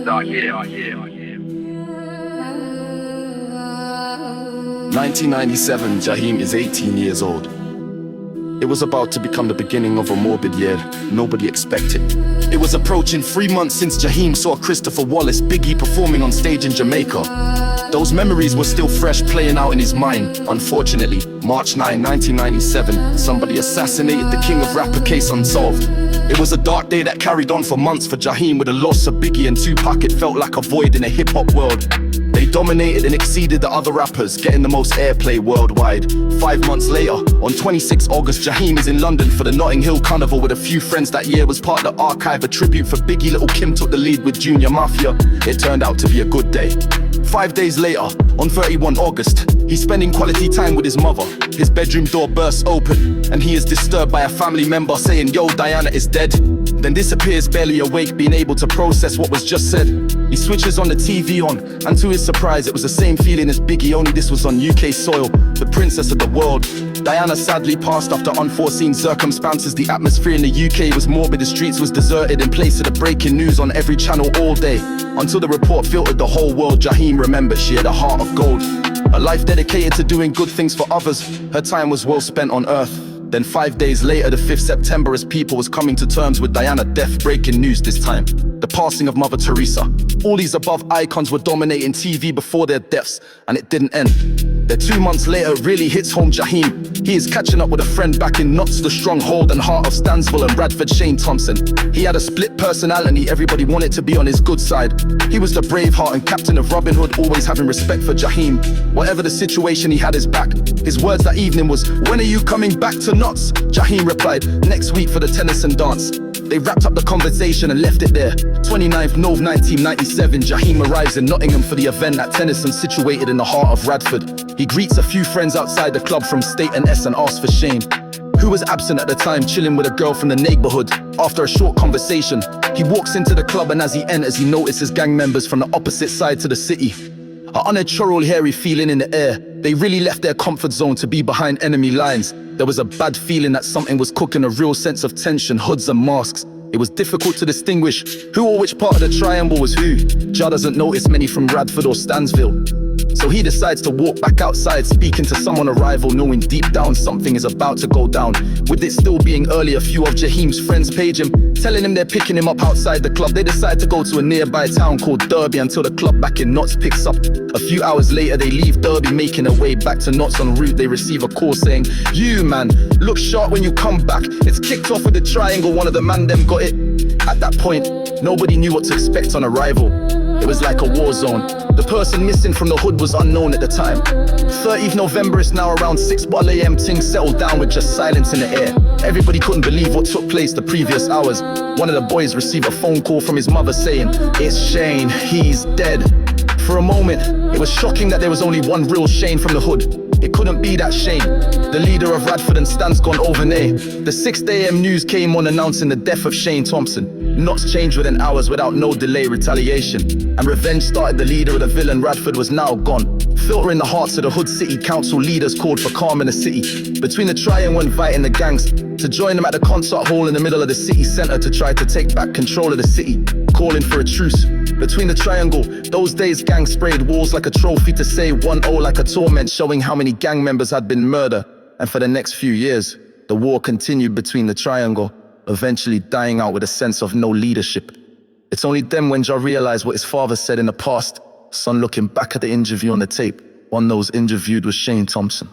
Dark year. 1997, Jaheim is 18 years old. It was about to become the beginning of a morbid year nobody expected. It was approaching 3 months since Jaheim saw Christopher Wallace, Biggie, performing on stage in Jamaica. Those memories were still fresh, playing out in his mind. Unfortunately, March 9, 1997, somebody assassinated the king of rapper, case unsolved. It was a dark day that carried on for months for Jaheim. With the loss of Biggie and Tupac, it felt like a void in a hip-hop world. They dominated and exceeded the other rappers, getting the most airplay worldwide. 5 months later, on 26 August, Jaheim is in London for the Notting Hill Carnival with a few friends. That year was part of the archive, a tribute for Biggie. Little Kim took the lead with Junior Mafia. It turned out to be a good day. 5 days later, on 31 August, he's spending quality time with his mother. His bedroom door bursts open, and he is disturbed by a family member saying, "Yo, Diana is dead." Then disappears, barely awake, being able to process what was just said. He switches on the TV and to his surprise, it was the same feeling as Biggie, only this was on UK soil. The princess of the world. Diana sadly passed after unforeseen circumstances. The atmosphere in the UK was morbid, the streets was deserted in place of the breaking news on every channel all day. Until the report filtered the whole world, Jaheim remembered she had a heart of gold. A life dedicated to doing good things for others. Her time was well spent on earth. Then 5 days later, the 5th September, as people was coming to terms with Diana's death, breaking news this time. The passing of Mother Teresa. All these above icons were dominating TV before their deaths, and it didn't end. Then 2 months later, it really hits home. Jaheim, he is catching up with a friend back in Notts, the stronghold and heart of Stansville and Bradford, Shane Thompson. He had a split personality, everybody wanted to be on his good side. He was the brave heart and captain of Robin Hood, always having respect for Jaheim. Whatever the situation, he had his back. His words that evening was, "When are you coming back to Notts?" Jaheim replied, "Next week for the Tennyson dance." They wrapped up the conversation and left it there. 29th Nov 1997, Jaheim arrives in Nottingham for the event at Tennyson, situated in the heart of Radford. He greets a few friends outside the club from State and S and asks for Shane, who was absent at the time, chilling with a girl from the neighborhood. After a short conversation, he walks into the club, and as he enters, he notices gang members from the opposite side to the city. An unnatural, hairy feeling in the air. They really left their comfort zone to be behind enemy lines. There was a bad feeling that something was cooking, a real sense of tension, hoods and masks. It was difficult to distinguish who or which part of the triangle was who. Ja doesn't notice many from Radford or Stansville. So he decides to walk back outside, speaking to someone arrival, knowing deep down something is about to go down. With it still being early, a few of Jaheim's friends page him, telling him they're picking him up outside the club. They decide to go to a nearby town called Derby until the club back in Notts picks up. A few hours later, they leave Derby, making their way back to Notts. En route, they receive a call saying, "You man, look sharp when you come back. It's kicked off with the triangle, one of the man them got it." At that point, nobody knew what to expect on arrival. It was like a war zone. The person missing from the hood was unknown at the time. 30th November, it's now around 6 AM. Things settled down with just silence in the air. Everybody couldn't believe what took place the previous hours. One of the boys received a phone call from his mother saying, "It's Shane, he's dead." For a moment, it was shocking that there was only one real Shane from the hood. It couldn't be that Shane, the leader of Radford and Stansgone Overnay. The 6 AM news came on announcing the death of Shane Thompson. Notts changed within hours without no delay, retaliation. And revenge started. The leader of the villain, Radford, was now gone. Filtering the hearts of the hood city council leaders called for calm in the city. Between the triangle, inviting the gangs to join them at the concert hall in the middle of the city centre to try to take back control of the city, calling for a truce. Between the triangle, those days gangs sprayed walls like a trophy to say 1-0 like a torment, showing how many gang members had been murdered. And for the next few years, the war continued between the triangle, eventually dying out with a sense of no leadership. It's only then when Ja realized what his father said in the past. Son, looking back at the interview on the tape, one of those interviewed was Shane Thompson.